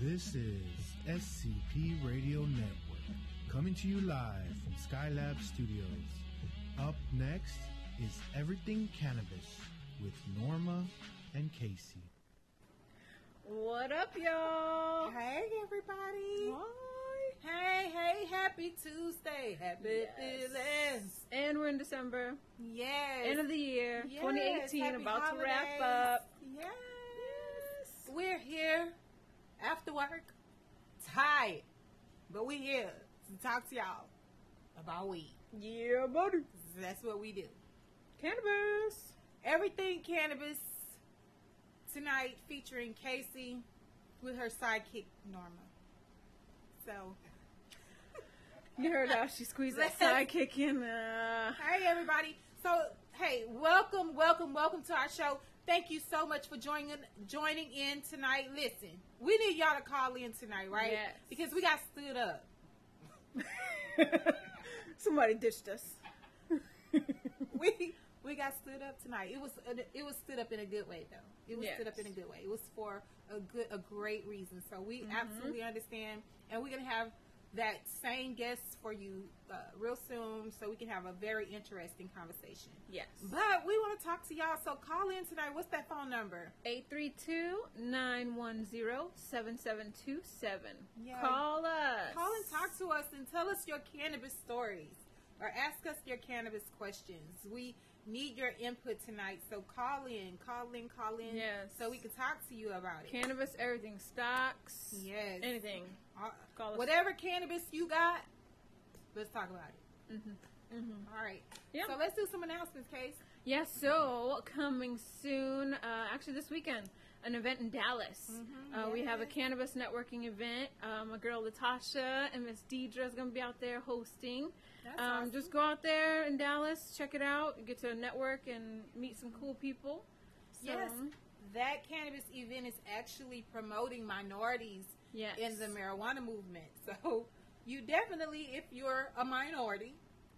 This is SCP Radio Network, coming to you live from Skylab Studios. Up next is Everything Cannabis with Norma and Casey. What up, y'all? Hey, everybody. Hi. Hey, happy Tuesday. Happy feelings. And we're in December. Yes. End of the year, Yes. 2018, Happy about holidays. to wrap up. Yes. We're here after work, tired, but we're here to talk to y'all about weed. Yeah, buddy. That's what we do. Cannabis. Everything Cannabis tonight featuring Casey with her sidekick, Norma. So, You heard how she squeezed that sidekick in. hey, everybody. So, hey, welcome to our show. Thank you so much for joining in tonight. Listen, we need y'all to call in tonight, right? Yes. Because we got stood up. Somebody ditched us. We got stood up tonight. It was stood up in a good way, though. It was stood up in a good way. It was for a great reason. So we absolutely understand, and we're gonna have that same guest for you real soon, so we can have a very interesting conversation. Yes. But we want to talk to y'all, so call in tonight. What's that phone number? 832-910-7727. Yeah. Call us. Call and talk to us and tell us your cannabis stories, or ask us your cannabis questions. We need your input tonight, so call in. Yes. So we can talk to you about it. Cannabis, everything, stocks. Yes. Anything. Call us. Whatever cannabis you got, let's talk about it. All right. Yeah. So let's do some announcements, Case. Yes, so coming soon, actually this weekend, an event in Dallas. We have a cannabis networking event. My girl Latasha and Miss Deidre is going to be out there hosting. That's awesome. Just go out there in Dallas, check it out, get to network and meet some cool people. So, Yes. That cannabis event is actually promoting minorities yes. in the marijuana movement. So you definitely, if you're a minority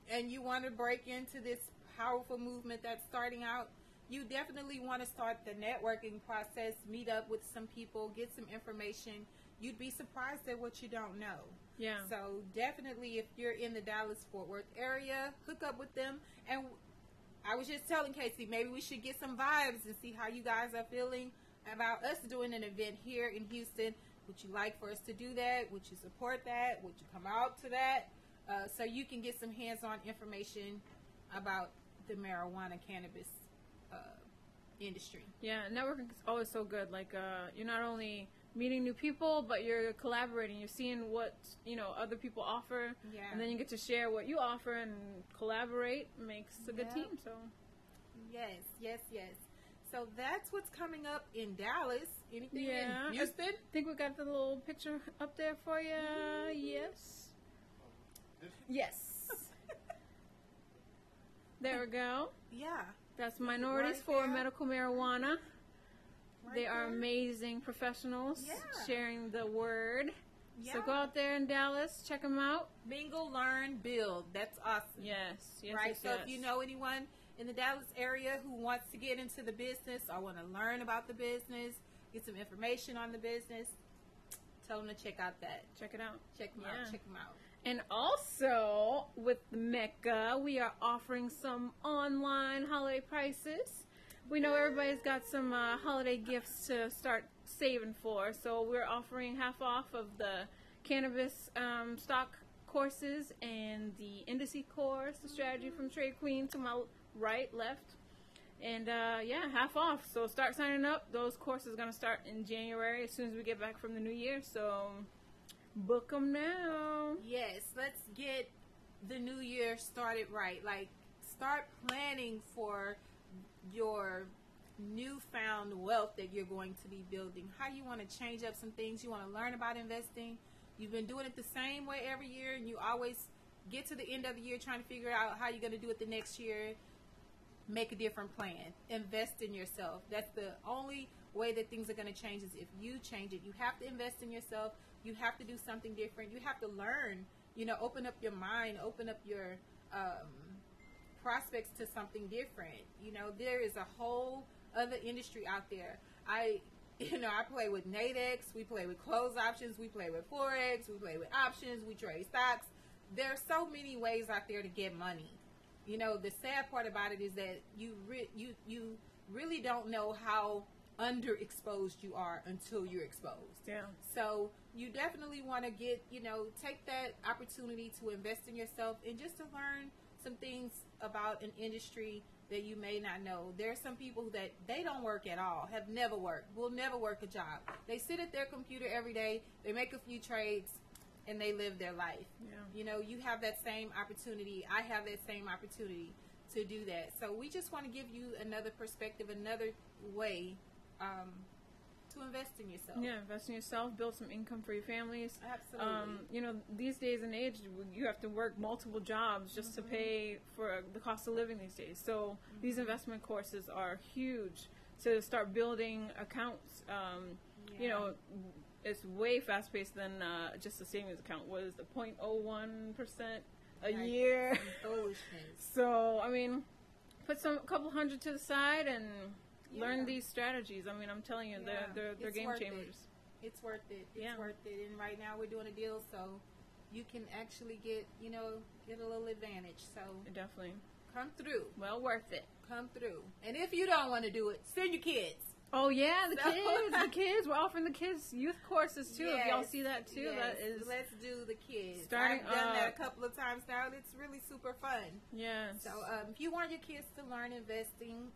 and you want to break into this powerful movement that's starting out, you definitely want to start the networking process, meet up with some people, get some information. You'd be surprised at what you don't know. Yeah. So definitely, if you're in the Dallas-Fort Worth area, hook up with them. And I was just telling Casey, maybe we should get some vibes and see how you guys are feeling about us doing an event here in Houston. Would you like for us to do that? Would you support that? Would you come out to that? So you can get some hands-on information about the marijuana cannabis industry. Yeah, networking is always so good. Like, you're not only meeting new people, but you're collaborating. You're seeing what, other people offer. Yeah. And then you get to share what you offer and collaborate. Makes a good team, so. Yes. So that's what's coming up in Dallas. Anything Yeah. in Houston? I think we got the little picture up there for you. Yes. Yes. There we go. Yeah. That's Minorities Right for there. Medical Marijuana. Right They are there. amazing professionals Yeah. sharing the word. Yeah. So go out there in Dallas, check them out. Mingle, learn, build. That's awesome. Yes. Right? Yes, So yes. if you know anyone in the Dallas area who wants to get into the business or want to learn about the business, get some information on the business, tell them to check out that. Check it out. Check them Yeah. out. And also, with Mecca, we are offering some online holiday prices. We know everybody's got some holiday gifts to start saving for, so we're offering half off of the cannabis stock courses and the indice course, the strategy from Trade Queen to my left. And half off. So start signing up. Those courses are going to start in January as soon as we get back from the new year. So book them now. Yes, let's get the new year started right. Like, start planning for your newfound wealth that you're going to be building. How you want to change up some things. You want to learn about investing. You've been doing it the same way every year, and you always get to the end of the year trying to figure out how you're going to do it the next year. Make a different plan. Invest in yourself. That's the only way that things are going to change, is if you change it. You have to invest in yourself. You have to do something different. You have to learn, open up your mind, open up your prospects to something different. There is a whole other industry out there. I You know, I play with Nadex, we play with closed options, we play with Forex, we play with options, we trade stocks. There are so many ways out there to get money. You know, the sad part about it is that you really don't know how underexposed you are until you're exposed. Yeah. So you definitely want to take that opportunity to invest in yourself and just to learn some things about an industry that you may not know. There are some people that they don't work at all, have never worked, will never work a job. They sit at their computer every day, they make a few trades, and they live their life. Yeah. You know, you have that same opportunity. I have that same opportunity to do that. So we just want to give you another perspective, another way to invest in yourself. Yeah, invest in yourself, build some income for your families. Absolutely. You know, these days and age, you have to work multiple jobs just to pay for the cost of living these days. So these investment courses are huge to start building accounts. You know, it's way fast paced than just a savings account. What is the 0.01% a year? Foolishness. So, I mean, put a couple hundred to the side and learn these strategies. I mean, I'm telling you, they're game changers. It's worth it. It's worth it. And right now we're doing a deal, so you can actually get a little advantage. So definitely come through. Well worth it. Come through. And if you don't want to do it, send your kids. Oh yeah, the kids. We're offering the kids youth courses too. Yes, if y'all see that too, yes. that is. Let's do the kids. Starting I've done that a couple of times now, and it's really super fun. Yes. So if you want your kids to learn investing,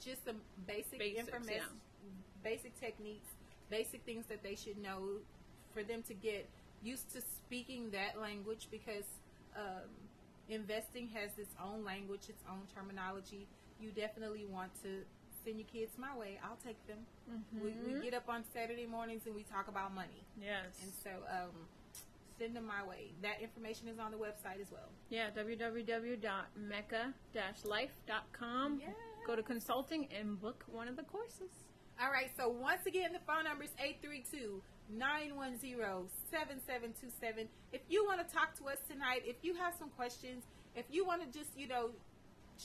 just some basics, information, basic techniques, basic things that they should know for them to get used to speaking that language, because investing has its own language, its own terminology. You definitely want to send your kids my way. I'll take them. We get up on Saturday mornings and we talk about money. Yes. And so send them my way. That information is on the website as well. Yeah, www.mecca-life.com. Yeah. Go to consulting and book one of the courses. All right, so once again, the phone number is 832-910-7727. If you want to talk to us tonight, if you have some questions, if you want to just,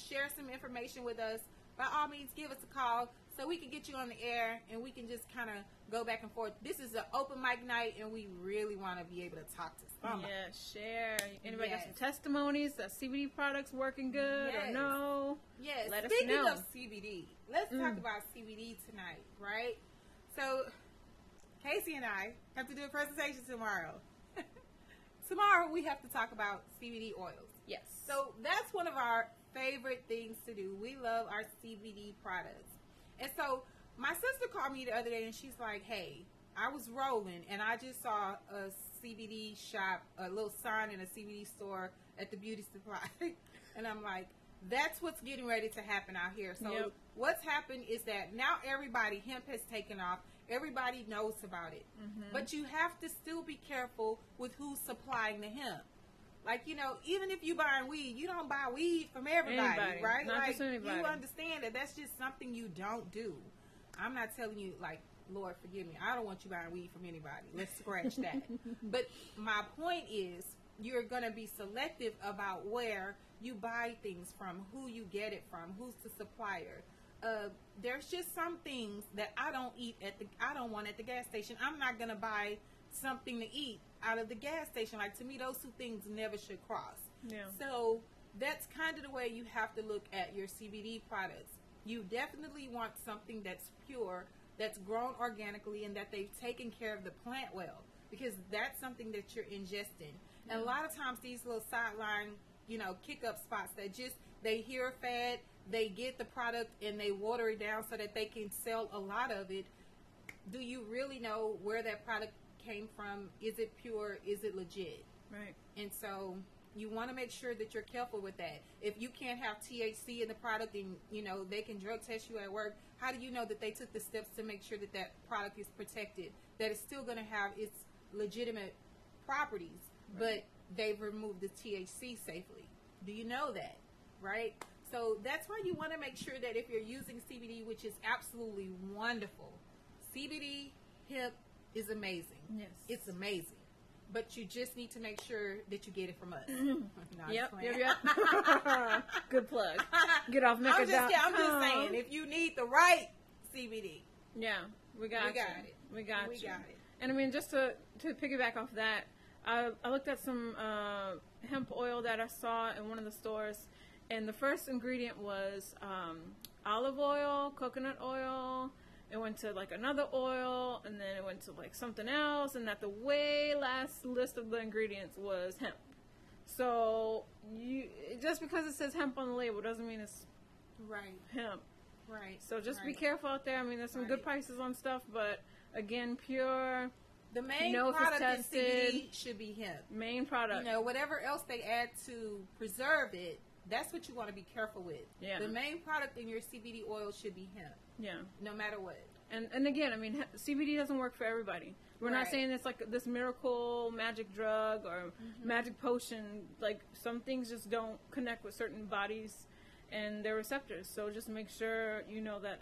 share some information with us, by all means, give us a call so we can get you on the air and we can just kind of go back and forth. This is an open mic night, and we really want to be able to talk to somebody. Yeah, share. Anybody got some testimonies that CBD products working good or no? Yes. Let Speaking us know. of CBD, let's talk about CBD tonight, right? So, Casey and I have to do a presentation tomorrow. Tomorrow we have to talk about CBD oils. Yes. So that's one of our favorite things to do. We love our CBD products. And so my sister called me the other day and she's like, hey, I was rolling and I just saw a CBD shop, a little sign in a CBD store at the beauty supply. And I'm like, that's what's getting ready to happen out here. So what's happened is that now hemp has taken off. Everybody knows about it. But you have to still be careful with who's supplying the hemp. Like, even if you buy weed, you don't buy weed from everybody, right? Not like, just anybody. You understand that that's just something you don't do. I'm not telling you, like, Lord, forgive me. I don't want you buying weed from anybody. Let's scratch that. But my point is, you're going to be selective about where you buy things from, who you get it from, who's the supplier. There's just some things that I don't want at the gas station. I'm not going to buy something to eat out of the gas station. Like, to me, those two things never should cross. Yeah. So that's kind of the way you have to look at your CBD products. You definitely want something that's pure, that's grown organically, and that they've taken care of the plant well, because that's something that you're ingesting. And a lot of times these little sideline, kick up spots that they hear a fad, they get the product and they water it down so that they can sell a lot of it. Do you really know where that product came from? Is it pure? Is it legit? Right. And so you want to make sure that you're careful with that. If you can't have THC in the product and they can drug test you at work, how do you know that they took the steps to make sure that that product is protected, that it's still going to have its legitimate properties, but they've removed the THC safely? Do you know that? Right? So that's why you want to make sure that if you're using CBD, which is absolutely wonderful, CBD hemp is amazing. Yes. It's amazing. But you just need to make sure that you get it from us. Yep. Good plug. Get off Mecca. I'm just saying, if you need the right CBD, Yeah, we got it. We got We you. got it. And I mean, just to piggyback off that, I looked at some hemp oil that I saw in one of the stores, and the first ingredient was olive oil, coconut oil. It went to like another oil, and then it went to like something else, and at the way last list of the ingredients was hemp. So just because it says hemp on the label doesn't mean it's Right. hemp. Right. So just be Right. careful out there. I mean, there's some good prices on stuff, but again, pure. The main know if it's product in tested. CBD should be hemp. Main product. You know, whatever else they add to preserve it, that's what you want to be careful with. Yeah. The main product in your CBD oil should be hemp, Yeah. no matter what. And again, I mean, CBD doesn't work for everybody. We're not Right. saying it's like this miracle magic drug or magic potion. Like, some things just don't connect with certain bodies and their receptors. So just make sure you know that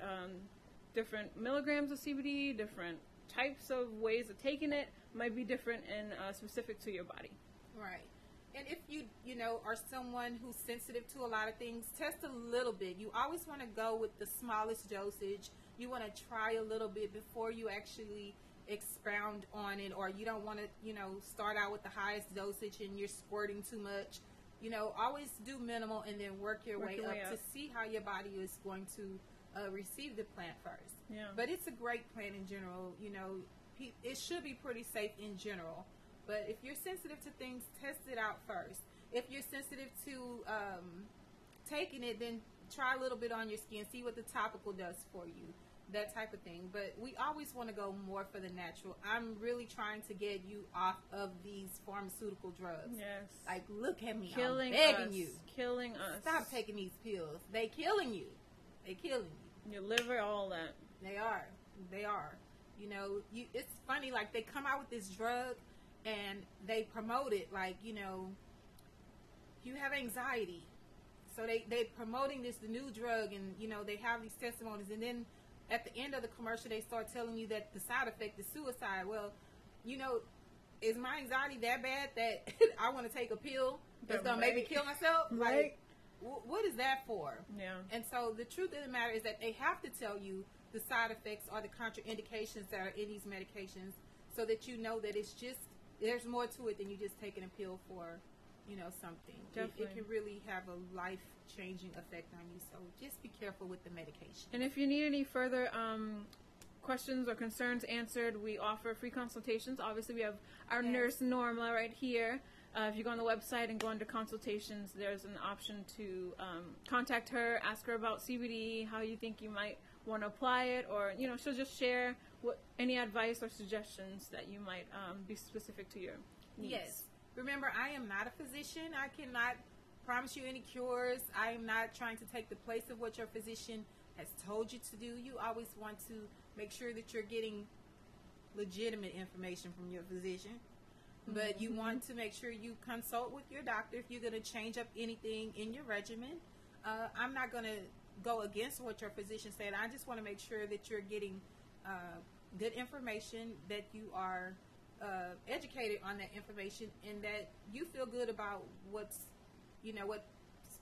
different milligrams of CBD, different types of ways of taking it might be different and specific to your body. Right. And if you know, are someone who's sensitive to a lot of things, test a little bit. You always want to go with the smallest dosage. You want to try a little bit before you actually expound on it, or you don't want to, you know, start out with the highest dosage and you're squirting too much. You know, always do minimal and then work your way up to see how your body is going to receive the plant first. Yeah. But it's a great plant in general. You know, it should be pretty safe in general. But if you're sensitive to things, test it out first. If you're sensitive to taking it, then try a little bit on your skin, see what the topical does for you, that type of thing. But we always want to go more for the natural. I'm really trying to get you off of these pharmaceutical drugs. Yes. Like, look at me. Killing I'm begging us. you. Killing us. Stop taking these pills. They killing you. They killing you. Your liver, all that. They are. They are. You know, it's funny, like, they come out with this drug and they promote it like, you know, you have anxiety. So they promoting the new drug, and, you know, they have these testimonies, and then at the end of the commercial they start telling you that the side effect is suicide. Well, you know, is my anxiety that bad that I want to take a pill that's going to make me kill myself? Right. Like, what is that for? Yeah. And so the truth of the matter is that they have to tell you the side effects or the contraindications that are in these medications, so that you know that it's just, there's more to it than you just taking a pill for, you know, something. It can really have a life-changing effect on you. So just be careful with the medication. And if you need any further questions or concerns answered, we offer free consultations. Obviously, we have our nurse Norma right here. If you go on the website and go under consultations, there's an option to contact her, ask her about CBD, how you think you might want to apply it, or, you know, she'll just share any advice or suggestions that you might be specific to your needs. Yes. Remember, I am not a physician. I cannot promise you any cures. I am not trying to take the place of what your physician has told you to do. You always want to make sure that you're getting legitimate information from your physician. But you want to make sure you consult with your doctor if you're going to change up anything in your regimen. I'm not going to go against what your physician said. I just want to make sure that you're getting good information, that you are educated on that information, and that you feel good about what's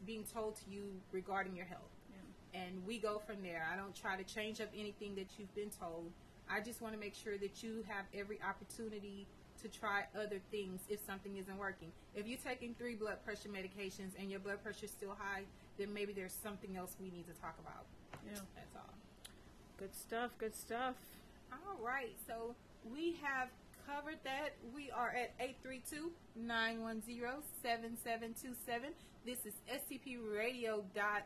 being told to you regarding your health. Yeah. And we go from there. I don't try to change up anything that you've been told. I just want to make sure that you have every opportunity to try other things if something isn't working. If you're taking 3 blood pressure medications and your blood pressure is still high, then maybe there's something else we need to talk about. Yeah. That's all. Good stuff, good stuff. All right, so we have covered that. We are at 832-910-7727. This is scpradio.com.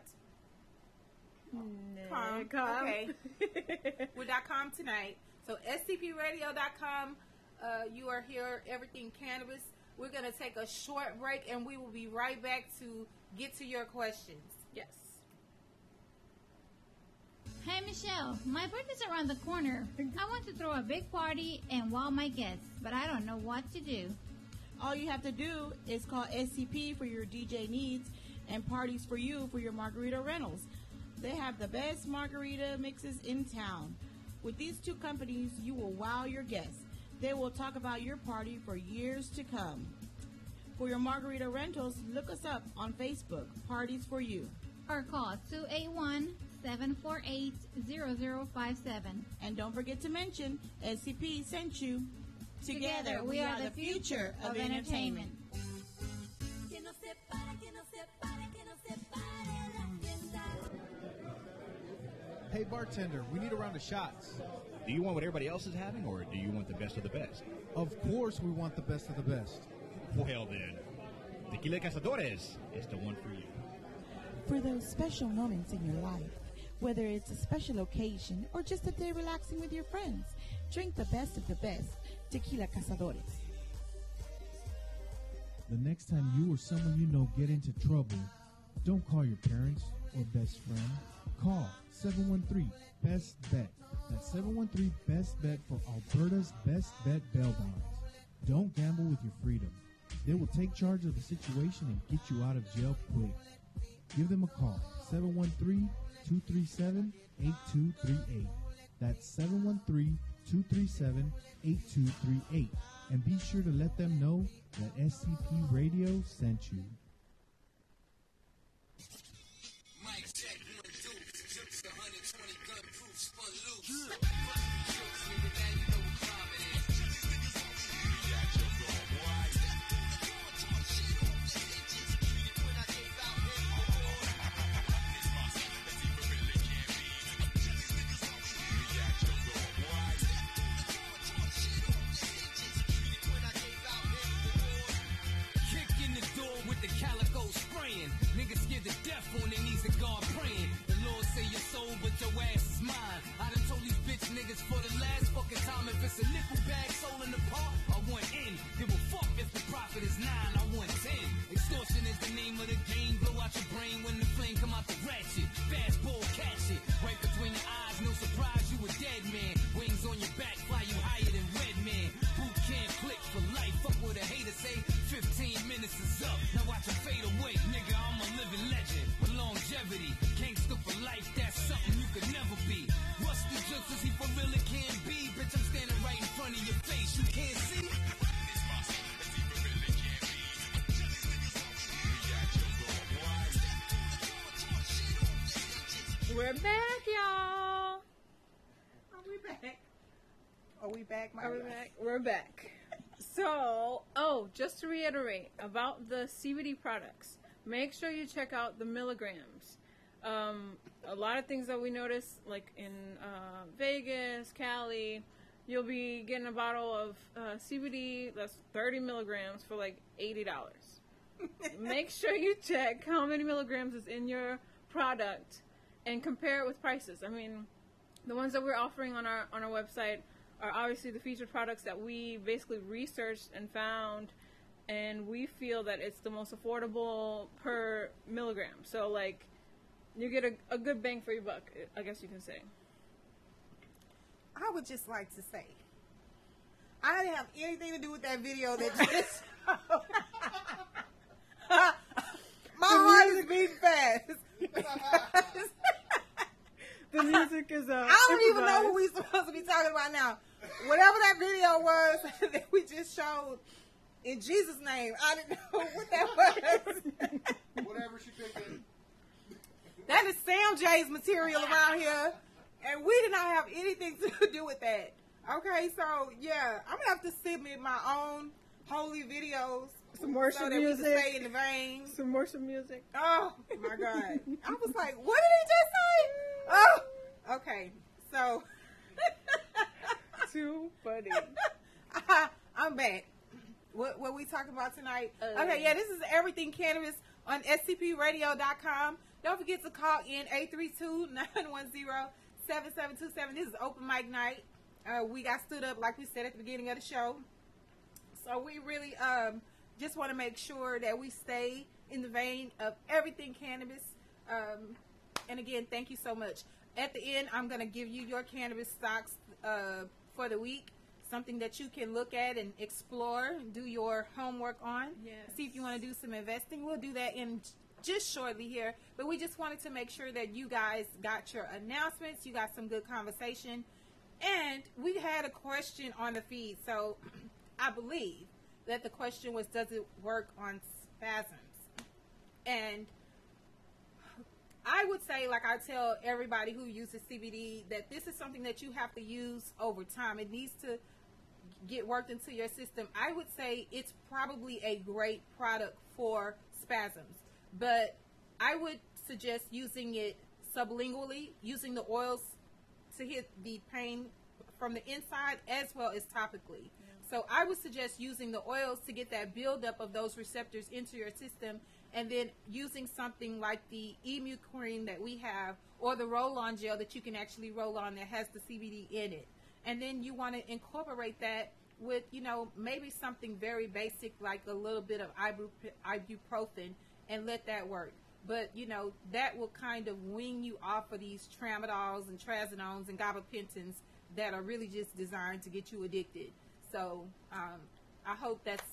Okay. We're .com tonight. So scpradio.com. You are here, Everything Cannabis. We're going to take a short break, and we will be right back to get to your questions. Yes. Hey, Michelle, my birthday's around the corner. I want to throw a big party and wow my guests, but I don't know what to do. All you have to do is call SCP for your DJ needs and Parties for You for your margarita rentals. They have the best margarita mixes in town. With these 2 companies, you will wow your guests. They will talk about your party for years to come. For your margarita rentals, look us up on Facebook, Parties for You. Or call 748-0057. And don't forget to mention SCP sent you. Together, we are the future of entertainment. Hey bartender, we need a round of shots. Do you want what everybody else is having, or do you want the best of the best? Of course we want the best of the best. Well then, Tequila Cazadores is the one for you. For those special moments in your life, whether it's a special occasion or just a day relaxing with your friends, drink the best of the best, Tequila Cazadores. The next time you or someone you know get into trouble, don't call your parents or best friend. Call 713-BEST-BET. That's 713-BEST-BET for Alberta's Best Bet Bail Bonds. Don't gamble with your freedom. They will take charge of the situation and get you out of jail quick. Give them a call, 713-237-8238. That's 713-237-8238. And be sure to let them know that SCP Radio sent you. Mike check, 1, 2, 120 gun proof, spun loose. For the last fucking time, if it's a nickel bag sold in the park, I want in. Give a fuck if the profit is 9, I want 10. Extortion is the name of the game. Blow out your brain when the flame come out the ratchet. Fastball, catch it. Right between your eyes, no surprise, you a dead man. Wings on your back, fly you higher than Red Man. Boot camp click for life. Fuck what a hater say. 15 minutes is up. Now watch it fade away. Nigga, I'm a living legend with longevity. Gangsta for life, that's something you could never be. Rusty just as he for real it can be. Bitch, I'm standing right in front of your face. You can't see. We're back, y'all. Are we back? Are we back, my Are we guys? back? We're back. So, just to reiterate about the CBD products, make sure you check out the milligrams. A lot of things that we notice, like in Vegas, Cali, you'll be getting a bottle of CBD that's 30 milligrams for like $80. Make sure you check how many milligrams is in your product and compare it with prices. I mean, the ones that we're offering on our website are obviously the featured products that we basically researched and found, and we feel that it's the most affordable per milligram. So, like, you get a good bang for your buck, I guess you can say. I would just like to say, I didn't have anything to do with that video that just my heart is beating fast. The music is I don't even know who we're supposed to be talking about now. Whatever that video was that we just showed, in Jesus' name, I didn't know what that was. Whatever she picked it. That is Sam J's material around here, and we did not have anything to do with that. Okay, so yeah, I'm gonna have to submit my own holy videos. Some worship so that music. We can stay in the vein. Some worship music. Oh my God! I was like, what did he just say? Oh, okay. So too funny. I'm back. What we talking about tonight? Okay, yeah, this is Everything Cannabis on scpradio.com. Don't forget to call in 832-910-7727. This is open mic night. We got stood up like we said at the beginning of the show. So we really just want to make sure that we stay in the vein of everything cannabis. And again, thank you so much. At the end, I'm going to give you your cannabis stocks for the week. Something that you can look at and explore, do your homework on. Yes. See if you want to do some investing. We'll do that in just shortly here. But we just wanted to make sure that you guys got your announcements. You got some good conversation. And we had a question on the feed. So I believe that the question was, does it work on spasms? And I would say, like I tell everybody who uses CBD, that this is something that you have to use over time. It needs to get worked into your system. I would say it's probably a great product for spasms, but I would suggest using it sublingually, using the oils to hit the pain from the inside as well as topically. So I would suggest using the oils to get that buildup of those receptors into your system, and then using something like the Emu cream that we have, or the roll-on gel that you can actually roll on that has the CBD in it. And then you want to incorporate that with, you know, maybe something very basic like a little bit of ibuprofen, and let that work. But, you know, that will kind of wean you off of these tramadols and trazodons and gabapentins that are really just designed to get you addicted. So I hope that's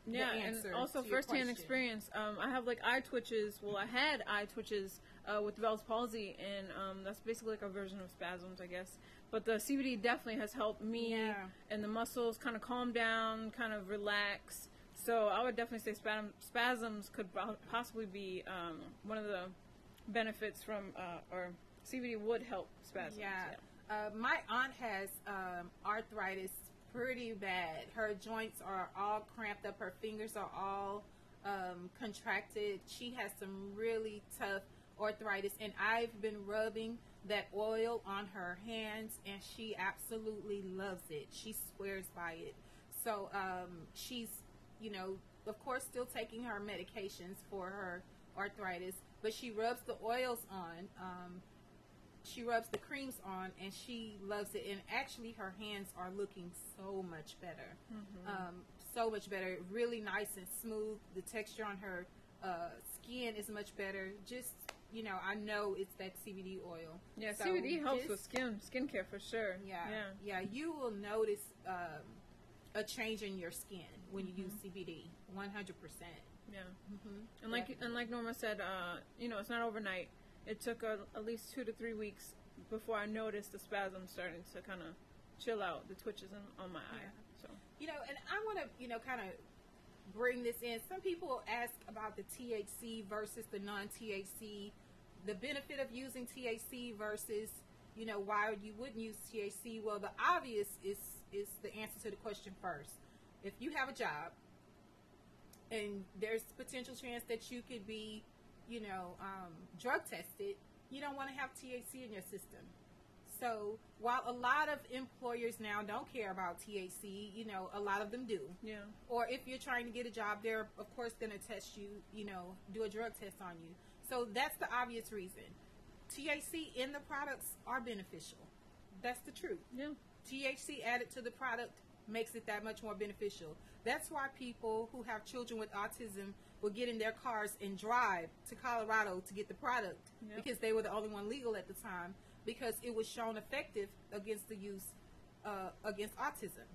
the answer. And also to your firsthand question. experience. I have like eye twitches. Well, I had eye twitches with Bell's palsy, and that's basically like a version of spasms, I guess. But the CBD definitely has helped me and the muscles kind of calm down, kind of relax. So I would definitely say spasms could possibly be one of the benefits from, or CBD would help spasms. My aunt has arthritis pretty bad. Her joints are all cramped up. Her fingers are all contracted. She has some really tough arthritis, and I've been rubbing that oil on her hands, and she absolutely loves it. She swears by it. So she's, you know, of course, still taking her medications for her arthritis, but she rubs the oils on. She rubs the creams on, and she loves it. And actually, her hands are looking so much better. So much better. Really nice and smooth. The texture on her skin is much better. Just, you know, I know it's that CBD oil. Yeah, So CBD helps just- with skincare for sure. Yeah. You will notice a change in your skin when you use CBD. 100%. Yeah. And like Norma said, you know, it's not overnight. It took at least 2 to 3 weeks before I noticed the spasms starting to kind of chill out, the twitches on my eye. So, you know, and I want to, you know, kind of bring this in. Some people ask about the THC versus the non-THC, the benefit of using THC versus, you know, why you wouldn't use THC. Well, the obvious is the answer to the question first. If you have a job and there's potential chance that you could be, you know, drug tested, you don't want to have THC in your system. So while a lot of employers now don't care about THC, you know, a lot of them do. yeah. Or if you're trying to get a job, they're of course going to test you, you know, do a drug test on you. So that's the obvious reason. THC in the products are beneficial. That's the truth. Yeah. THC added to the product makes it that much more beneficial. That's why people who have children with autism will get in their cars and drive to Colorado to get the product, because they were the only one legal at the time, because it was shown effective against the use, against autism,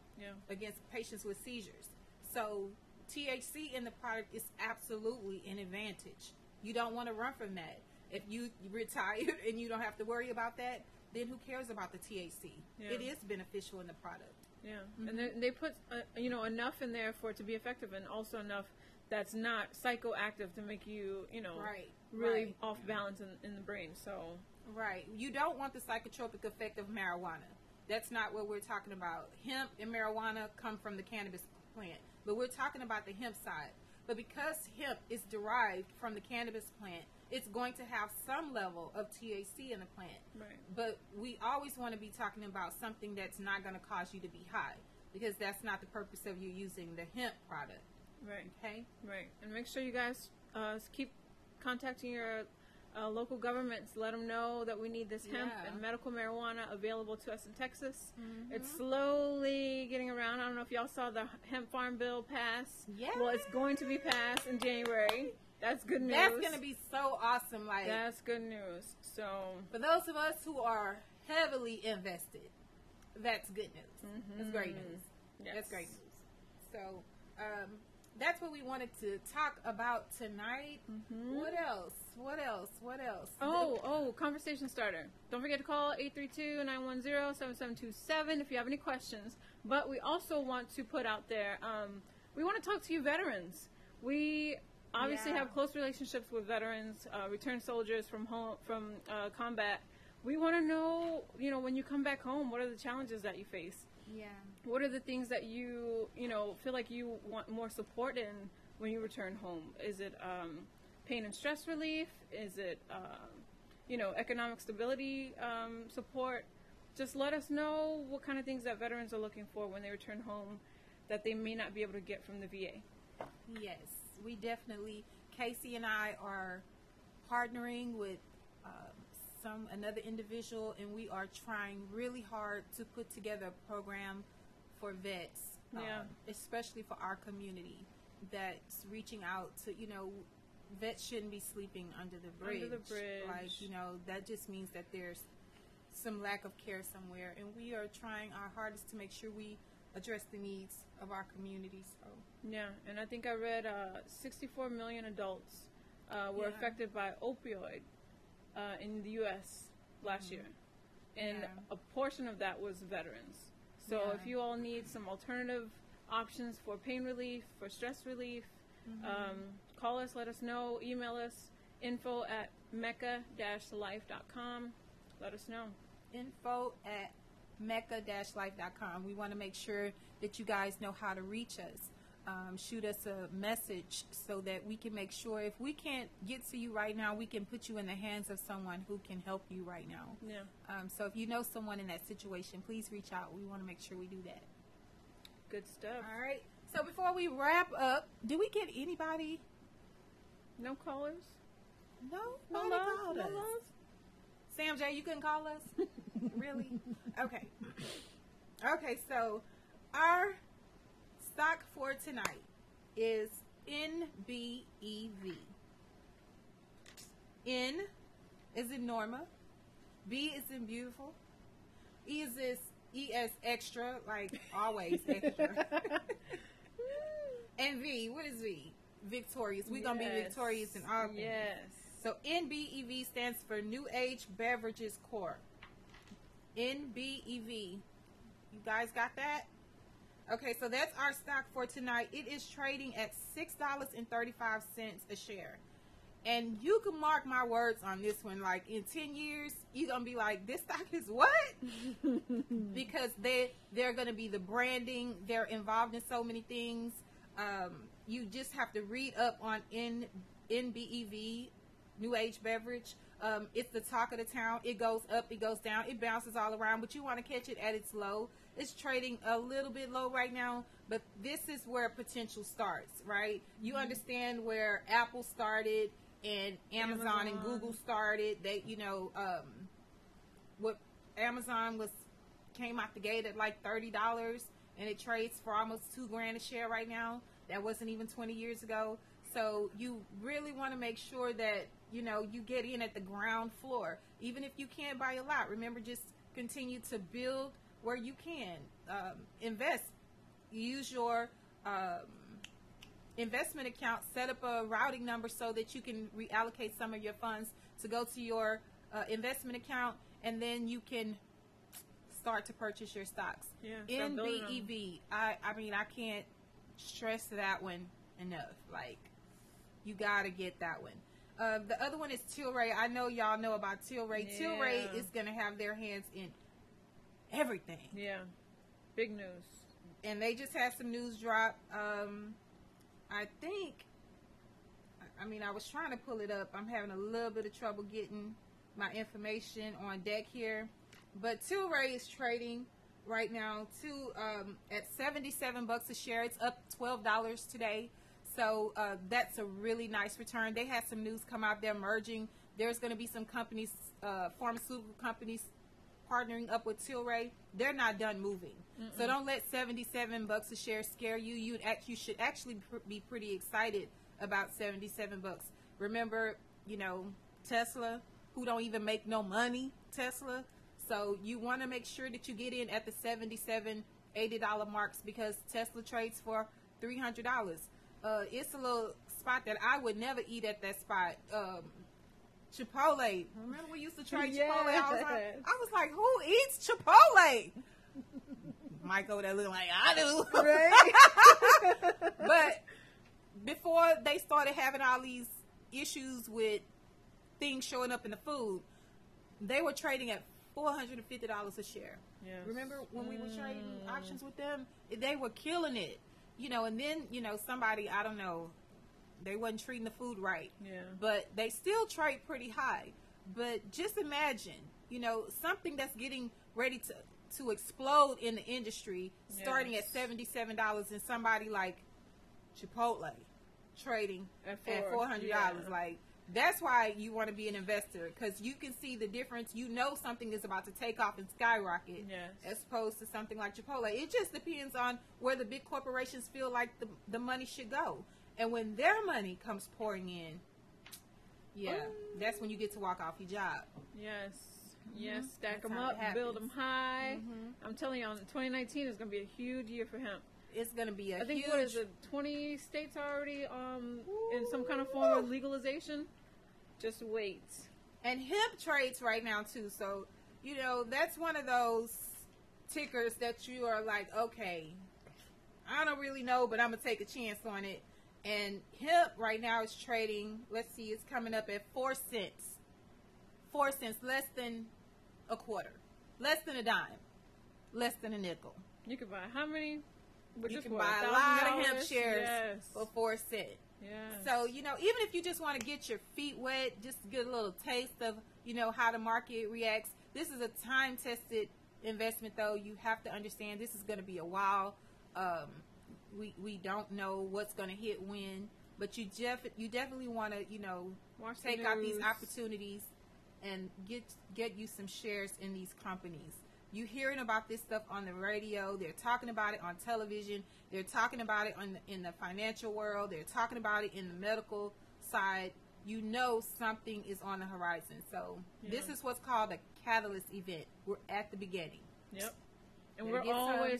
against patients with seizures. So THC in the product is absolutely an advantage. You don't want to run from that. If you retired and you don't have to worry about that, then who cares about the THC? Yeah. It is beneficial in the product. Yeah, and they put you know, enough in there for it to be effective, and also enough that's not psychoactive to make you, you know, really off balance in the brain. So you don't want the psychotropic effect of marijuana. That's not what we're talking about. Hemp and marijuana come from the cannabis plant, but we're talking about the hemp side. But because hemp is derived from the cannabis plant, it's going to have some level of THC in the plant. Right. But we always want to be talking about something that's not going to cause you to be high, because that's not the purpose of you using the hemp product. Right. Okay? Right. And make sure you guys keep contacting your local governments. Let them know that we need this hemp and medical marijuana available to us in Texas. It's slowly getting around. I don't know if y'all saw the hemp farm bill pass. Yeah. Well, it's going to be passed in January. That's good news. That's going to be so awesome. Like, that's good news. So for those of us who are heavily invested, that's good news. That's great news. Yes. That's great news. So that's what we wanted to talk about tonight. What else? Oh, conversation starter. Don't forget to call 832-910-7727 if you have any questions. But we also want to put out there, we want to talk to you veterans. We obviously have close relationships with veterans, returned soldiers from combat. We want to know, when you come back home, what are the challenges that you face? Yeah. What are the things that you feel like you want more support in when you return home? Is it pain and stress relief? Is it, economic stability support? Just let us know what kind of things that veterans are looking for when they return home that they may not be able to get from the VA. Yes, we definitely, Casey and I are partnering with another individual, and we are trying really hard to put together a program for vets, especially for our community, that's reaching out to, vets shouldn't be sleeping under the bridge. Like, that just means that there's some lack of care somewhere, and we are trying our hardest to make sure we address the needs of our community. So yeah, and I think I read 64 million adults were affected by opioid in the U.S. last year, and a portion of that was veterans. So if you all need some alternative options for pain relief, for stress relief, call us, let us know, email us, info@mecca-life.com. Let us know. info@mecca-life.com. We want to make sure that you guys know how to reach us. Shoot us a message so that we can make sure if we can't get to you right now, we can put you in the hands of someone who can help you right now. Yeah. So if you know someone in that situation, please reach out. We want to make sure we do that. Good stuff. All right. So before we wrap up, do we get anybody? No callers? No, No nobody love? called No us. love? Sam J, you couldn't call us? Really? Okay. Okay, so our stock for tonight is NBEV. N is in Norma. B is in beautiful. E is extra, like always extra. And V, what is V? Victorious. We're going to be victorious in all things. Yes. So NBEV stands for New Age Beverages Corp. NBEV. You guys got that? Okay, so that's our stock for tonight. It is trading at $6.35 a share. And you can mark my words on this one. Like in 10 years, you're going to be like, this stock is what? Because they're going to be the branding. They're involved in so many things. You just have to read up on NBEV, New Age Beverage. It's the talk of the town. It goes up, it goes down, it bounces all around, but you want to catch it at its low. It's trading a little bit low right now, but this is where potential starts, right? You understand where Apple started and Amazon and Google started. They, what Amazon came out the gate at like $30, and it trades for almost $2,000 a share right now. That wasn't even 20 years ago. So you really want to make sure that, you get in at the ground floor. Even if you can't buy a lot, remember, just continue to build where you can. Invest. Use your investment account. Set up a routing number so that you can reallocate some of your funds to go to your investment account, and then you can start to purchase your stocks. Yeah, NBEV. I mean, I can't stress that one enough. Like, you got to get that one. The other one is Tilray. I know y'all know about Tilray. Yeah. Tilray is going to have their hands in everything. Yeah. Big news. And they just had some news drop. I was trying to pull it up. I'm having a little bit of trouble getting my information on deck here. But Tilray is trading right now at $77 a share. It's up $12 today. So that's a really nice return. They had some news come out. They're merging. There's going to be some companies, pharmaceutical companies, partnering up with Tilray. They're not done moving. So don't let $77 a share scare you. You should actually be pretty excited about $77. Remember, Tesla, who don't even make no money, Tesla. So you want to make sure that you get in at the $77, $80 marks, because Tesla trades for $300. It's a little spot that I would never eat at that spot. Chipotle. Remember we used to trade Chipotle all the time? I was like, who eats Chipotle? Mike over there looking like, I do. Right? But before they started having all these issues with things showing up in the food, they were trading at $450 a share. Yes. Remember when we were trading options with them? They were killing it. And then, somebody, I don't know, they wasn't treating the food right. Yeah. But they still trade pretty high. But just imagine, something that's getting ready to explode in the industry, starting at $77, and somebody like Chipotle trading at $400. Yeah. Like, that's why you want to be an investor, because you can see the difference. Something is about to take off and skyrocket, as opposed to something like Chipotle. It just depends on where the big corporations feel like the money should go. And when their money comes pouring in, that's when you get to walk off your job. Yes, stack them up, build them high. I'm telling you, 2019 is going to be a huge year for hemp. It's going to be I think, what is it, 20 states already in some kind of form of legalization? Just wait. And hemp trades right now, too. So, that's one of those tickers that you are like, okay, I don't really know, but I'm going to take a chance on it. And hemp right now is trading, let's see, it's coming up at 4 cents. 4 cents, less than a quarter. Less than a dime. Less than a nickel. You can buy how many? You can buy a lot of hemp shares for 4 cents. So, even if you just want to get your feet wet, just get a little taste of, how the market reacts. This is a time-tested investment, though. You have to understand this is going to be a while. We don't know what's going to hit when, but you definitely want to, take out these opportunities and get you some shares in these companies. You hearing about this stuff on the radio. They're talking about it on television. They're talking about it in the financial world. They're talking about it in the medical side. Something is on the horizon. So this is what's called a catalyst event. We're at the beginning. Yep. And we're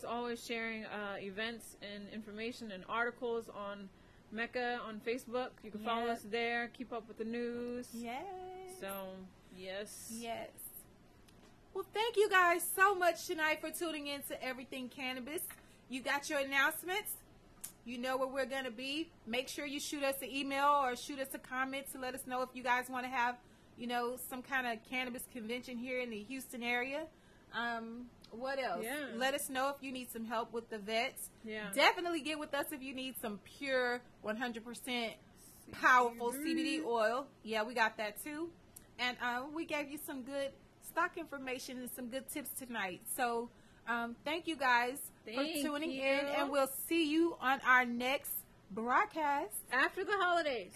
always sharing events and information and articles on Mecca on Facebook. You can follow us there. Keep up with the news. Yes. So, yes. Well, thank you guys so much tonight for tuning in to Everything Cannabis. You got your announcements. You know where we're going to be. Make sure you shoot us an email or shoot us a comment to let us know if you guys want to have, some kind of cannabis convention here in the Houston area. What else? Yeah. Let us know if you need some help with the vets. Yeah. Definitely get with us if you need some pure 100% powerful CBD oil. Yeah, we got that too. And we gave you some good stock information and some good tips tonight. So thank you guys for tuning in, and we'll see you on our next broadcast after the holidays.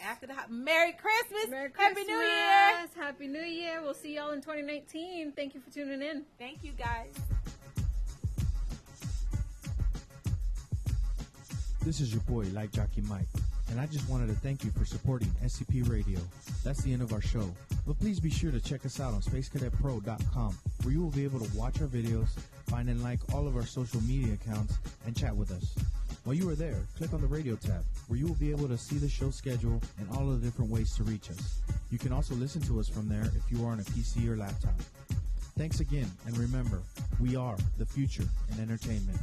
Merry Christmas. Happy New Year. Happy New Year. We'll see y'all in 2019. Thank you for tuning in. Thank you guys. This is your boy, Light Jockey Mike, and I just wanted to thank you for supporting SCP Radio. That's the end of our show, but please be sure to check us out on spacecadetpro.com, where you will be able to watch our videos, find and like all of our social media accounts, and chat with us. While you are there, click on the radio tab, where you will be able to see the show schedule and all of the different ways to reach us. You can also listen to us from there if you are on a PC or laptop. Thanks again, and remember, we are the future in entertainment.